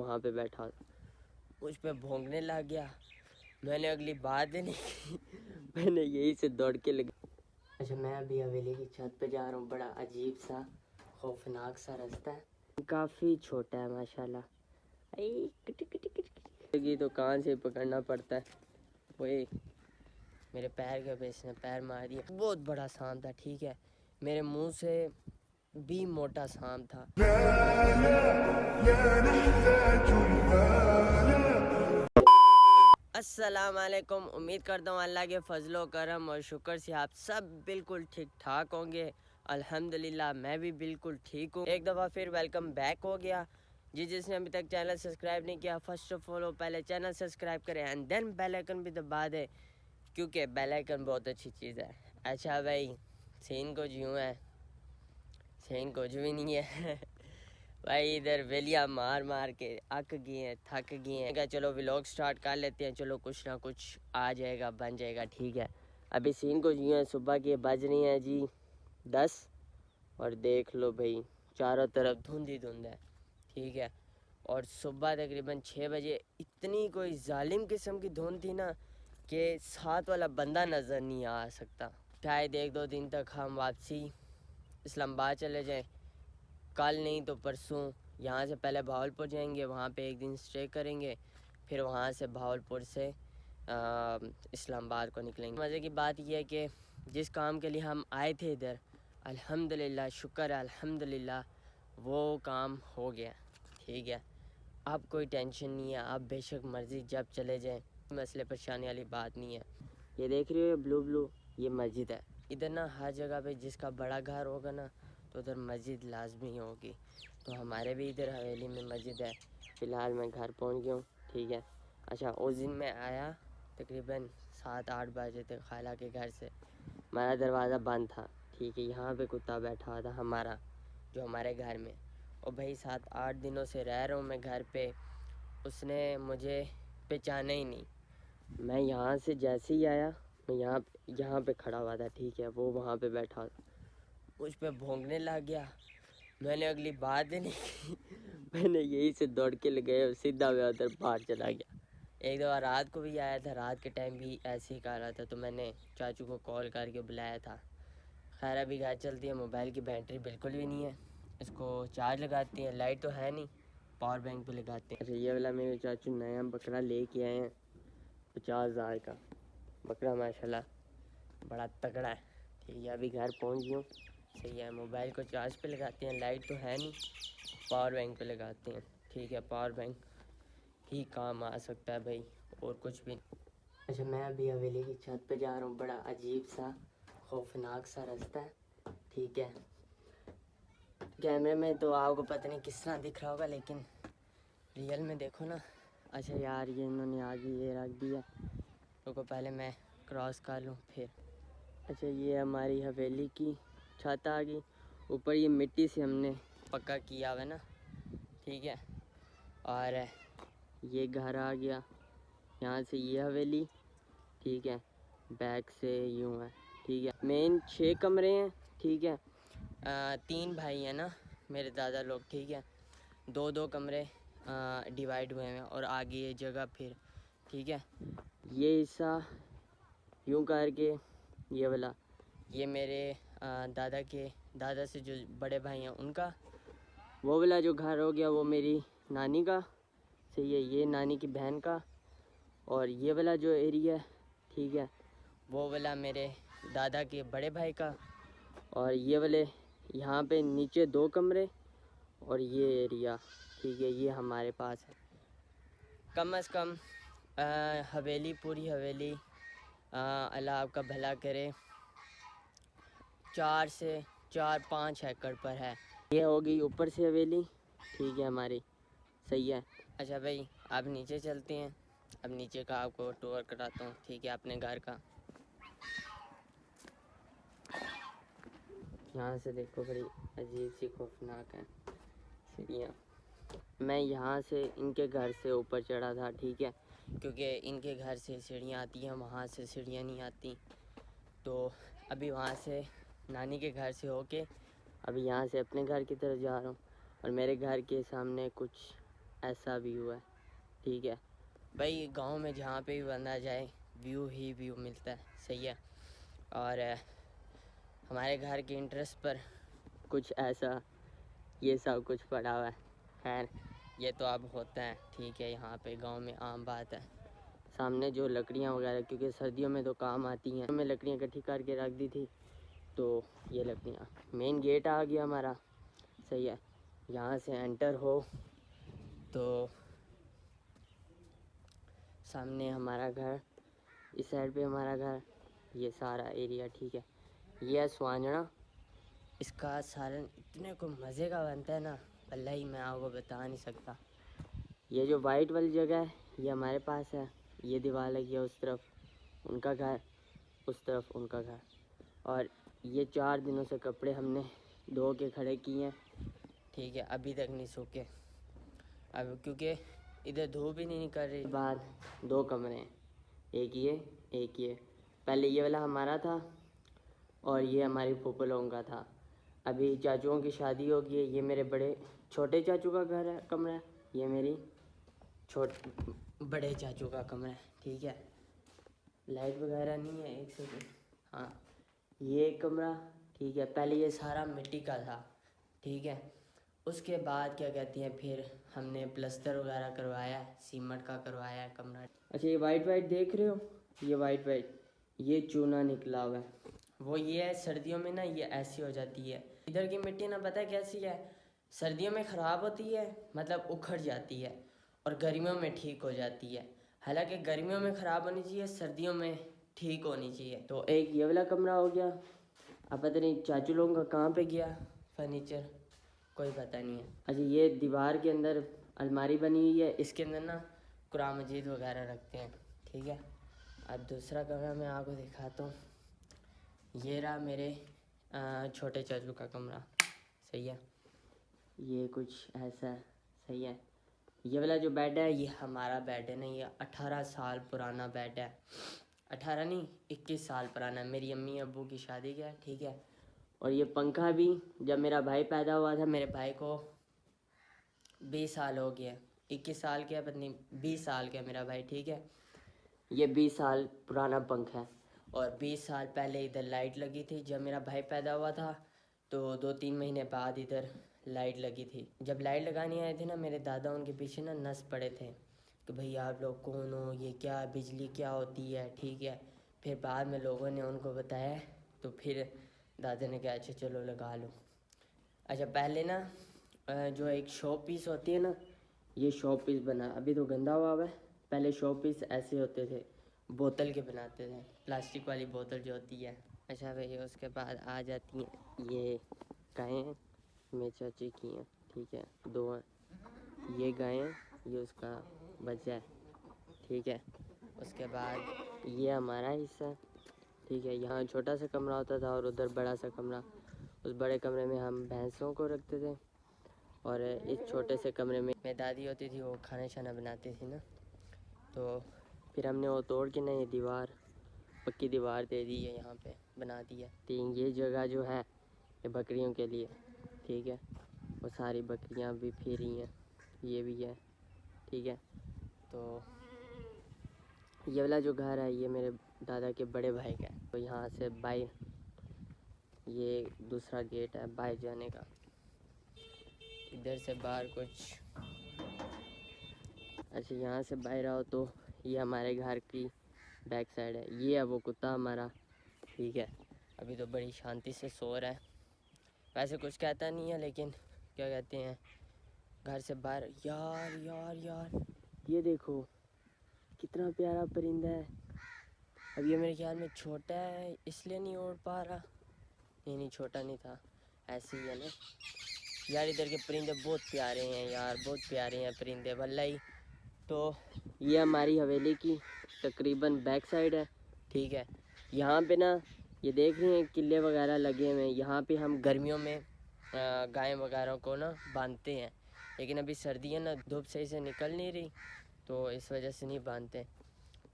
वहाँ पे बैठा मुझ पे भौंकने लग गया। मैंने अगली बात ही नहीं की मैंने यही से दौड़ के लगा। अच्छा, मैं अभी हवेली की छत पे जा रहा हूँ। बड़ा अजीब सा खौफनाक सा रास्ता है, काफ़ी छोटा है माशाल्लाह। तो कान से पकड़ना पड़ता है। वही मेरे पैर के पे इसने पैर मार दिया। बहुत बड़ा सांप था, ठीक है, मेरे मुंह से भी मोटा सांप था। अस्सलाम वालेकुम। उम्मीद करता हूँ अल्लाह के फजलो करम और शुक्र से आप सब बिल्कुल ठीक ठाक होंगे। अल्हम्दुलिल्लाह मैं भी बिल्कुल ठीक हूँ। एक दफ़ा फिर वेलकम बैक हो गया। जिसने अभी तक चैनल सब्सक्राइब नहीं किया, फर्स्ट ऑफ ऑल पहले चैनल सब्सक्राइब करें एंड देन बेल आइकन भी दबा दें, क्योंकि बेल आइकन बहुत अच्छी चीज़ है। अच्छा भाई, सीन कुछ यूँ है, सीन कुछ भी नहीं है भाई इधर वेलिया मार मार के अक गए हैं, थक गए हैं। क्या चलो व्लॉग स्टार्ट कर लेते हैं। चलो कुछ ना कुछ आ जाएगा, बन जाएगा, ठीक है। अभी सीन कुछ यूँ है, सुबह के बज रही हैं जी 10 और देख लो भाई चारों तरफ धुंध ही धुंध है, ठीक है। और सुबह तकरीबन 6 बजे इतनी कोई जालिम किस्म की धुंध थी ना कि साथ वाला बंदा नज़र नहीं आ सकता। शायद 1-2 दिन तक हम वापसी इस्लामाबाद चले जाएं, कल नहीं तो परसों। यहाँ से पहले भावलपुर जाएंगे, वहाँ पे एक दिन स्टे करेंगे, फिर वहाँ से भावलपुर से इस्लामाबाद को निकलेंगे। मज़े की बात यह है कि जिस काम के लिए हम आए थे इधर, अल्हम्दुलिल्लाह शुक्र है अल्हम्दुलिल्लाह वो काम हो गया, ठीक है। अब कोई टेंशन नहीं है, अब बेशक मर्ज़ी जब चले जाएं, मसले परेशानी वाली बात नहीं है। ये देख रहे हो ब्लू ब्लू, ये मस्जिद है। इधर ना हर जगह पे जिसका बड़ा घर होगा ना तो उधर मस्जिद लाजमी होगी। तो हमारे भी इधर हवेली में मस्जिद है। फ़िलहाल मैं घर पहुंच गया हूँ, ठीक है। अच्छा, उस दिन मैं आया तकरीबन 7-8 बजे तक खाला के घर से। हमारा दरवाज़ा बंद था, ठीक है। यहाँ पे कुत्ता बैठा हुआ था हमारा, जो हमारे घर में। और भाई 7-8 दिनों से रह रहा हूँ मैं घर पे, उसने मुझे पहचाना ही नहीं। मैं यहाँ से जैसे ही आया, मैं यहाँ पे खड़ा हुआ था, ठीक है। वो वहाँ पे बैठा मुझ पे भौंकने लग गया। मैंने अगली बात ही नहीं की मैंने यही से दौड़ के लगे और सीधा मैं उधर बाहर चला गया। एक दफ़ा रात को भी आया था, रात के टाइम भी ऐसे ही कर रहा था, तो मैंने चाचू को कॉल करके बुलाया था। खैर अभी घर चलती है, मोबाइल की बैटरी बिल्कुल भी नहीं है, इसको चार्ज लगाती हैं, लाइट तो है नहीं, पावर बैंक पे लगाते हैं। अच्छा, ये वाला मेरे चाचू नया बकरा लेके आए हैं, 50,000 का बकरा, माशाल्लाह बड़ा तगड़ा है, ठीक है। अभी घर पहुंच गया हूँ, सही है। मोबाइल को चार्ज पे लगाते हैं, लाइट तो है नहीं, पावर बैंक पे लगाते हैं, ठीक है। पावर बैंक ही काम आ सकता है भाई, और कुछ भी। अच्छा, मैं अभी हवेली की छत पे जा रहा हूँ। बड़ा अजीब सा खौफनाक सा रास्ता है, ठीक है। कैमरे में तो आपको पता नहीं किस तरह दिख रहा होगा, लेकिन रियल में देखो ना। अच्छा यार, ये इन्होंने आगे ये रख दिया, रुको पहले मैं क्रॉस कर लूँ फिर। अच्छा, ये हमारी हवेली की छत आ गई ऊपर। ये मिट्टी से हमने पक्का किया हुआ है ना, ठीक है। और ये घर आ गया, यहाँ से ये हवेली, ठीक है। बैक से यूँ है, ठीक है। मेन 6 कमरे हैं, ठीक है। 3 भाई हैं ना मेरे दादा लोग, ठीक है। 2-2 कमरे डिवाइड हुए हैं और आगे ये जगह फिर, ठीक है। ये हिस्सा यूँ करके ये वाला, ये मेरे दादा से जो बड़े भाई हैं उनका। वो वाला जो घर हो गया वो मेरी नानी का, सही है, ये नानी की बहन का। और ये वाला जो एरिया है, ठीक है, वो वाला मेरे दादा के बड़े भाई का। और ये वाले यहाँ पे नीचे 2 कमरे और ये एरिया, ठीक है, ये हमारे पास है। कम से कम हवेली, पूरी हवेली, अल्लाह आपका भला करे, 4 से 4-5 एकड़ पर है। ये हो गई ऊपर से हवेली, ठीक है हमारी, सही है। अच्छा भाई, आप नीचे चलते हैं, अब नीचे का आपको टूर कराता हूँ, ठीक है, अपने घर का। यहाँ से देखो, बड़ी अजीब सी खौफनाक है सीढ़ियाँ। मैं यहाँ से इनके घर से ऊपर चढ़ा था, ठीक है, क्योंकि इनके घर से सीढ़ियाँ आती हैं, वहाँ से सीढ़ियाँ नहीं आती। तो अभी वहाँ से नानी के घर से होके अभी यहाँ से अपने घर की तरफ जा रहा हूँ। और मेरे घर के सामने कुछ ऐसा व्यू है, ठीक है भाई। गांव में जहाँ पे भी बंदा जाए व्यू ही व्यू मिलता है, सही है। और हमारे घर के इंटरेस्ट पर कुछ ऐसा ये सब कुछ पड़ा हुआ है। खैर ये तो अब होता है, ठीक है, यहाँ पे गांव में आम बात है। सामने जो लकड़ियाँ वगैरह, क्योंकि सर्दियों में तो काम आती हैं, मैं लकड़ियाँ इकट्ठी करके रख दी थी, तो ये लकड़ियाँ। मेन गेट आ गया हमारा, सही है। यहाँ से एंटर हो तो सामने हमारा घर, इस साइड पे हमारा घर, ये सारा एरिया, ठीक है। ये है स्वांजड़ा। इसका सालन इतने को मज़े का बनता है ना, अल्लाह ही, मैं आपको बता नहीं सकता। ये जो वाइट वाली जगह है ये हमारे पास है। ये दीवार लगी है, उस तरफ उनका घर, उस तरफ उनका घर। और ये 4 दिनों से कपड़े हमने धो के खड़े किए हैं, ठीक है, अभी तक नहीं सूखे। अब क्योंकि इधर धूप भी नहीं निकल रही। बाद 2 कमरे हैं, एक ये एक ये। पहले ये वाला हमारा था और ये हमारी फूफा लोगों का था। अभी चाचुओं की शादी हो गई है। ये मेरे बड़े छोटे चाचू का घर है, कमरा है। ये मेरी बड़े चाचू का कमरा है, ठीक है। लाइट वगैरह नहीं है, एक सेकंड। हाँ, ये एक कमरा, ठीक है। पहले ये सारा मिट्टी का था, ठीक है। उसके बाद क्या कहती हैं, फिर हमने प्लस्तर वगैरह करवाया, सीमेंट का करवाया कमरा। अच्छा, ये वाइट वाइट देख रहे हो, ये वाइट वाइट, ये चूना निकला हुआ है। वो ये है, सर्दियों में ना ये ऐसी हो जाती है। इधर की मिट्टी ना पता है कैसी है, सर्दियों में ख़राब होती है, मतलब उखड़ जाती है, और गर्मियों में ठीक हो जाती है। हालांकि गर्मियों में ख़राब होनी चाहिए, सर्दियों में ठीक होनी चाहिए। तो एक ये वाला कमरा हो गया। अब पता नहीं चाचू लोगों का कहाँ पे गया फर्नीचर, कोई पता नहीं है। अच्छा, ये दीवार के अंदर अलमारी बनी हुई है, इसके अंदर ना कुरान मजीद वगैरह रखते हैं, ठीक है। अब दूसरा कमरा मैं आपको दिखाता हूँ। ये रहा मेरे छोटे चाचू का कमरा, सही है। ये कुछ ऐसा है, सही है। ये वाला जो बेड है ये हमारा बेड है ना, ये 18 साल पुराना बेड है। 18 नहीं, 21 साल पुराना। मेरी अम्मी अब्बू की शादी का है, ठीक है। और ये पंखा भी जब मेरा भाई पैदा हुआ था, मेरे भाई को 20 साल हो गया, 21 साल के पता नहीं 20 साल का मेरा भाई, ठीक है। ये 20 साल पुराना पंखा है। और 20 साल पहले इधर लाइट लगी थी, जब मेरा भाई पैदा हुआ था तो 2-3 महीने बाद इधर लाइट लगी थी। जब लाइट लगाने आए थे ना मेरे दादा, उनके पीछे ना नस पड़े थे कि भाई आप लोग कौन हो, ये क्या बिजली क्या होती है, ठीक है। फिर बाद में लोगों ने उनको बताया, तो फिर दादा ने कहा अच्छा चलो लगा लो। अच्छा, पहले ना जो एक शो पीस होती है ना, ये शो पीस बना, अभी तो गंदा हुआ है। पहले शो पीस ऐसे होते थे, बोतल के बनाते थे, प्लास्टिक वाली बोतल जो होती है। अच्छा भाई, उसके बाद आ जाती हैं ये गायें, मेरे चाची की हैं, ठीक है, 2 हैं। ये गायें, ये उसका बच्चा है, ठीक है। उसके बाद ये हमारा हिस्सा, ठीक है। यहाँ छोटा सा कमरा होता था और उधर बड़ा सा कमरा। उस बड़े कमरे में हम भैंसों को रखते थे, और इस छोटे से कमरे में मेरी दादी होती थी, वो खाना शाना बनाती थी ना। तो फिर हमने वो तोड़ के ना ये दीवार, पक्की दीवार दे दी है, यहाँ पे बना दी है। तो ये जगह जो है ये बकरियों के लिए, ठीक है। वो सारी बकरियाँ भी फिर रही हैं, ये भी है, ठीक है। तो ये वाला जो घर है ये मेरे दादा के बड़े भाई का है। तो यहाँ से बाहर, ये दूसरा गेट है बाहर जाने का। इधर से बाहर कुछ, अच्छा यहाँ से बाहर आओ तो ये हमारे घर की बैक साइड है। ये है वो कुत्ता हमारा, ठीक है। अभी तो बड़ी शांति से सो रहा है, वैसे कुछ कहता नहीं है, लेकिन क्या कहते हैं, घर से बाहर, यार यार यार ये देखो कितना प्यारा परिंदा है। अब ये मेरे ख्याल में छोटा है इसलिए नहीं उड़ पा रहा। नहीं छोटा नहीं था, ऐसे ही है ना यार। इधर के परिंदे बहुत प्यारे हैं यार, बहुत प्यारे हैं परिंदे वल्लाई। तो ये हमारी हवेली की तकरीबन बैक साइड है, ठीक है। यहाँ पे ना ये देख रहे हैं किले वगैरह लगे हुए हैं। यहाँ पे हम गर्मियों में गाय वगैरह को ना बांधते हैं, लेकिन अभी सर्दी है ना, धूप सही से निकल नहीं रही, तो इस वजह से नहीं बांधते।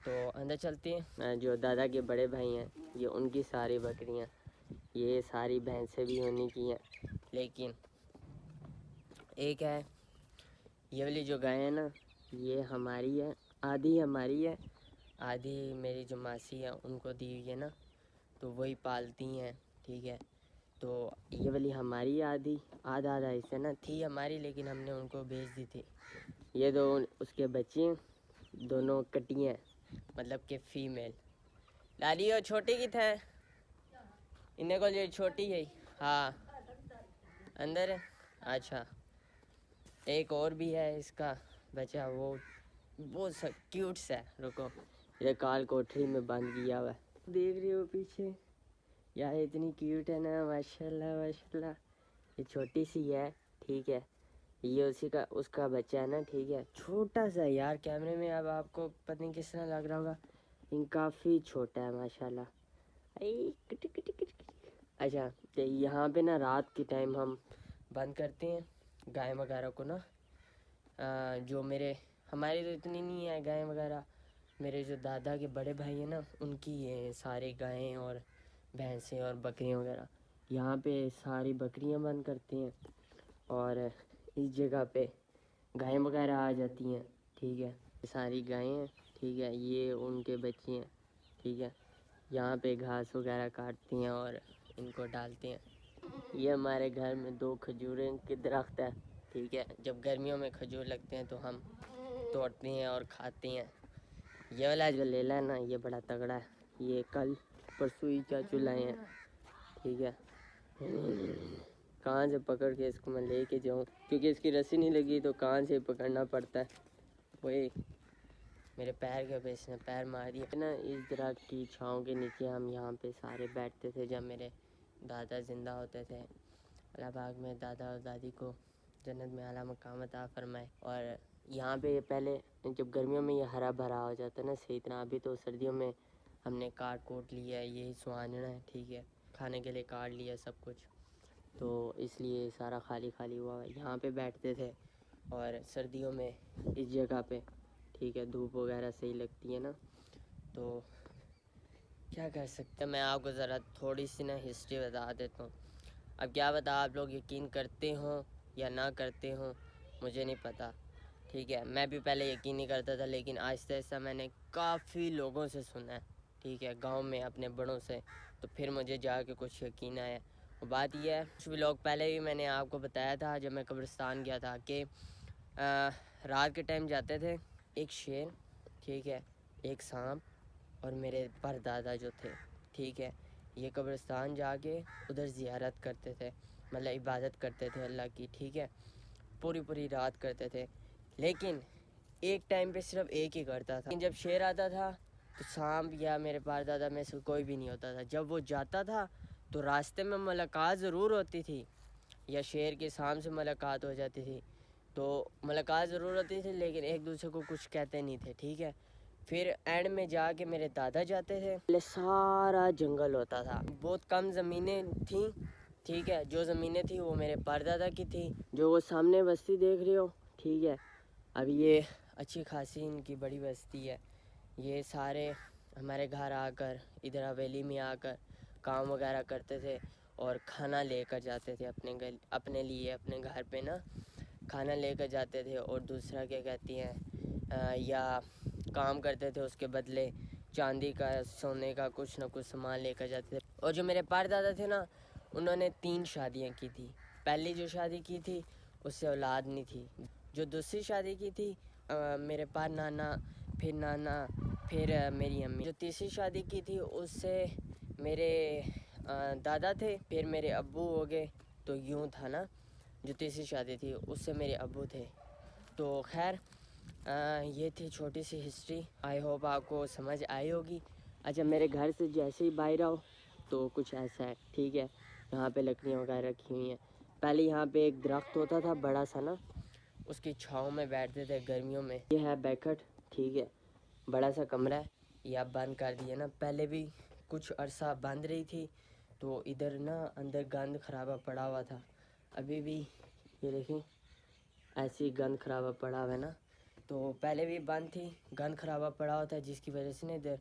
तो अंदर चलते हैं। जो दादा के बड़े भाई हैं ये उनकी सारी बकरियाँ, ये सारी भैंसें भी होने की हैं, लेकिन एक है ये वाली जो गाय है ना, ये हमारी है, आधी हमारी है, आधी मेरी जो मासी है उनको दी हुई है ना, तो वही पालती हैं। ठीक है, तो ये वाली हमारी आधी, आधा आधा हिस्सा ना थी हमारी, लेकिन हमने उनको बेच दी थी। ये दो उसके बच्चे हैं, दोनों कटी हैं, मतलब कि फीमेल। लाली और छोटी की थे इन्हें को जो छोटी है। हाँ अंदर है। अच्छा, एक और भी है इसका बच्चा, वो सब क्यूट सा है। रुको, ये काल कोठरी में बंद किया हुआ है, देख रहे हो पीछे यार, इतनी क्यूट है ना, माशाल्लाह माशाल्लाह। ये छोटी सी है, ठीक है, ये उसी का उसका बच्चा है ना। ठीक है, छोटा सा यार, कैमरे में अब आपको पता नहीं किस तरह लग रहा होगा, लेकिन काफ़ी छोटा है माशाल्लाह। अच्छा, तो यहाँ पे ना रात के टाइम हम बंद करते हैं गाय वगैरह को ना। जो हमारी तो इतनी नहीं है गाय वगैरह, मेरे जो दादा के बड़े भाई हैं ना, उनकी ये सारी गायें और भैंसें और बकरियां वगैरह। यहाँ पे सारी बकरियां बंद करते हैं और इस जगह पे गायें वगैरह आ जाती हैं। ठीक है, सारी गायें हैं, ठीक है, ये उनके बच्चे हैं। ठीक है, यहाँ पे घास वगैरह काटती हैं और इनको डालते हैं। ये हमारे घर में 2 खजूरें के दरख्त है। ठीक है, जब गर्मियों में खजूर लगते हैं तो हम तोड़ते हैं और खाते हैं। ये वाला जो लेला है ना, ये बड़ा तगड़ा है, ये कल परसों ही चाचू लाए हैं। ठीक है, कहाँ से पकड़ के इसको मैं लेके जाऊँ, क्योंकि इसकी रस्सी नहीं लगी तो कहाँ से पकड़ना पड़ता है। वही मेरे पैर के पे इसने पैर मार दिया ना। इस तरह की छाँव के नीचे हम यहाँ पे सारे बैठते थे जब मेरे दादा ज़िंदा होते थे। अल्लाह पाक में दादा और दादी को जन्नत में आला मकाम अता फरमाए। और यहाँ पे पहले जब गर्मियों में ये हरा भरा हो जाता है ना सही तरह, अभी तो सर्दियों में हमने काट कोट लिया है, यही सुहाना है। ठीक है, खाने के लिए काट लिया सब कुछ, तो इसलिए सारा खाली खाली हुआ है। यहाँ पे बैठते थे और सर्दियों में इस जगह पे, ठीक है, धूप वगैरह सही लगती है ना, तो क्या कर सकते हैं। मैं आपको ज़रा थोड़ी सी ना हिस्ट्री बता देता हूँ। अब क्या बता, आप लोग यकीन करते हो या ना करते हो मुझे नहीं पता। ठीक है, मैं भी पहले यकीन नहीं करता था, लेकिन आहिस्ता आहिस्ता मैंने काफ़ी लोगों से सुना है, ठीक है, गांव में अपने बड़ों से, तो फिर मुझे जाके कुछ यकीन आया। और बात यह है, कुछ भी लोग पहले भी मैंने आपको बताया था जब मैं कब्रिस्तान गया था कि रात के टाइम जाते थे, एक शेर, ठीक है, एक सांप और मेरे परदादा जो थे, ठीक है, ये कब्रिस्तान जाके उधर ज़ियारत करते थे, मतलब इबादत करते थे अल्लाह की। ठीक है, पूरी पूरी रात करते थे, लेकिन एक टाइम पे सिर्फ एक ही करता था। लेकिन जब शेर आता था तो सांप या मेरे परदादा में से कोई भी नहीं होता था। जब वो जाता था तो रास्ते में मुलाकात ज़रूर होती थी, या शेर के सांप से मुलाकात हो जाती थी, तो मुलाकात ज़रूर होती थी, लेकिन एक दूसरे को कुछ कहते नहीं थे। ठीक है, फिर एंड में जाके मेरे दादा जाते थे, पहले सारा जंगल होता था, बहुत कम ज़मीनें थी। ठीक है, जो ज़मीनें थी वो मेरे परदादा की थी, जो वो सामने बस्ती देख रहे हो। ठीक है, अब ये अच्छी खासी इनकी बड़ी बस्ती है। ये सारे हमारे घर आकर, इधर हवेली में आकर काम वगैरह करते थे और खाना लेकर जाते थे अपने लिए, अपने घर पे ना खाना लेकर जाते थे। और दूसरा क्या कहती हैं, या काम करते थे, उसके बदले चांदी का, सोने का कुछ ना कुछ सामान लेकर जाते थे। और जो मेरे परदादा थे ना, उन्होंने 3 शादियां की थी। पहली जो शादी की थी उससे औलाद नहीं थी। जो दूसरी शादी की थी मेरे पर नाना, फिर नाना, फिर मेरी अम्मी। जो तीसरी शादी की थी उससे मेरे दादा थे, फिर मेरे अब्बू हो गए। तो यूँ था ना, जो तीसरी शादी थी उससे मेरे अब्बू थे। तो खैर ये थी छोटी सी हिस्ट्री, आई होप आपको समझ आई होगी। अच्छा, मेरे घर से जैसे ही बाहर आओ तो कुछ ऐसा है। ठीक है, यहाँ पे लकड़ियाँ वगैरह रखी हुई हैं। पहले यहाँ पे एक दरख्त होता था बड़ा सा ना, उसकी छाँव में बैठते थे गर्मियों में। ये है बैकट, ठीक है, बड़ा सा कमरा है, ये अब बंद कर दिया ना। पहले भी कुछ अरसा बंद रही थी, तो इधर ना अंदर गंद खराबा पड़ा हुआ था। अभी भी ये देखें, ऐसी गंद खराबा पड़ा हुआ है ना, तो पहले भी बंद थी, गंद खराबा पड़ा होता है, जिसकी वजह से ना इधर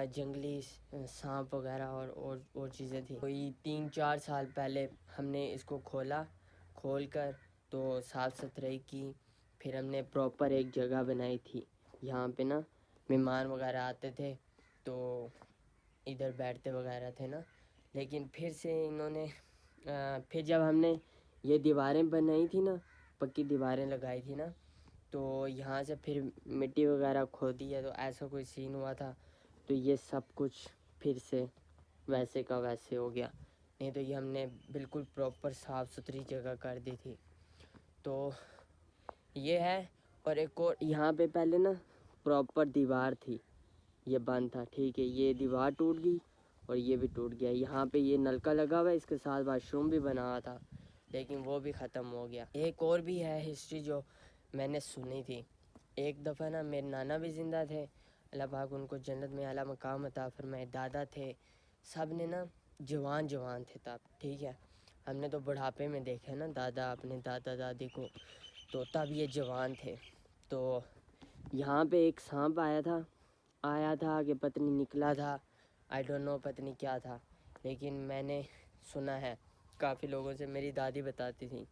जंगली सांप वगैरह और चीज़ें थी। कोई 3-4 साल पहले हमने इसको खोल कर तो साफ़ सुथराई की, फिर हमने प्रॉपर एक जगह बनाई थी, यहाँ पे ना मेहमान वगैरह आते थे तो इधर बैठते वगैरह थे ना। लेकिन फिर से इन्होंने फिर जब हमने ये दीवारें बनाई थी ना, पक्की दीवारें लगाई थी ना, तो यहाँ से फिर मिट्टी वगैरह खोदी है, तो ऐसा कोई सीन हुआ था। तो ये सब कुछ फिर से वैसे का वैसे हो गया, नहीं तो ये हमने बिल्कुल प्रॉपर साफ़ सुथरी जगह कर दी थी। तो ये है। और एक और यहाँ पे पहले ना प्रॉपर दीवार थी, ये बंद था, ठीक है। ये दीवार टूट गई और ये भी टूट गया। यहाँ पे ये नलका लगा हुआ है, इसके साथ वाशरूम भी बना हुआ था, लेकिन वो भी ख़त्म हो गया। एक और भी है हिस्ट्री जो मैंने सुनी थी। एक दफ़ा ना मेरे नाना भी ज़िंदा थे, अल्लाह पाक उनको जन्नत में आला मकाम अता फरमाए। दादा थे, सब ने ना जवान थे तब, ठीक है। हमने तो बुढ़ापे में देखा ना दादा अपने दादा दादी को, तो तब ये जवान थे। तो यहाँ पे एक सांप आया था कि पत्नी निकला था, आई डोंट नो पत्नी क्या था, लेकिन मैंने सुना है काफ़ी लोगों से, मेरी दादी बताती थी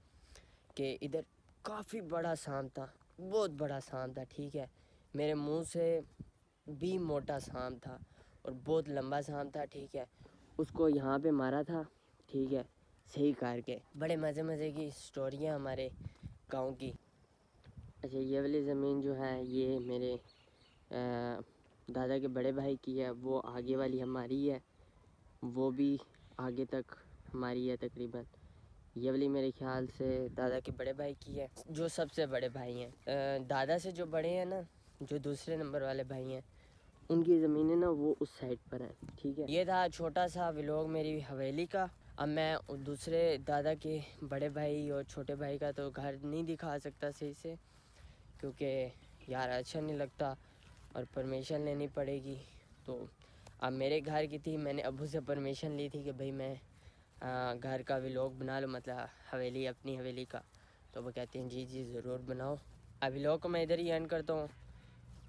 कि इधर काफ़ी बड़ा सांप था, बहुत बड़ा सांप था, ठीक है। मेरे मुंह से भी मोटा सांप था और बहुत लंबा सांप था, ठीक है। उसको यहाँ पे मारा था, ठीक है, सही करके। बड़े मज़े की स्टोरियाँ हमारे गांव की। अच्छा, ये वाली ज़मीन जो है ये मेरे दादा के बड़े भाई की है, वो आगे वाली हमारी है, वो भी आगे तक हमारी है तकरीबन। ये वाली मेरे ख्याल से दादा के बड़े भाई की है, जो सबसे बड़े भाई हैं। दादा से जो बड़े हैं ना, जो दूसरे नंबर वाले भाई हैं, उनकी ज़मीनें ना वो उस साइड पर हैं, ठीक है। ये था छोटा सा व्लॉग मेरी हवेली का। अब मैं दूसरे दादा के बड़े भाई और छोटे भाई का तो घर नहीं दिखा सकता सही से, क्योंकि यार अच्छा नहीं लगता और परमिशन लेनी पड़ेगी। तो अब मेरे घर की थी, मैंने अबू से परमिशन ली थी कि भाई मैं घर का व्लॉग बना लो, मतलब हवेली, अपनी हवेली का। तो वो कहते हैं जी ज़रूर बनाओ। अब व्लॉग को मैं इधर ही एंड करता हूँ।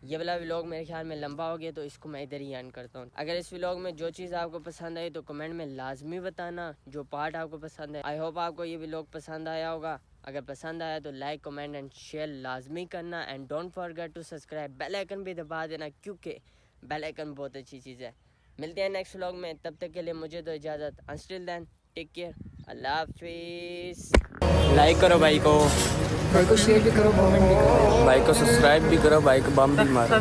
ये वाला व्लॉग मेरे ख्याल में लंबा हो गया, तो इसको मैं इधर ही एंड करता हूँ। अगर इस व्लॉग में जो चीज़ आपको पसंद आई तो कमेंट में लाजमी बताना, जो पार्ट आपको पसंद है। आई होप आपको ये व्लॉग पसंद आया होगा। अगर पसंद आया तो लाइक, कमेंट एंड शेयर लाजमी करना, and don't forget to subscribe. Bell icon भी दबा देना, क्योंकि बेल आइकन बहुत अच्छी चीज़ है। मिलते हैं नेक्स्ट व्लॉग में, तब तक के लिए मुझे तो इजाज़त। अंटिल देन टेक केयर, अल्लाह हाफिज़। लाइक करो भाई को शेयर भी करो, कमेंट भी करो, भाई को सब्सक्राइब भी करो, भाई को बम भी मारो।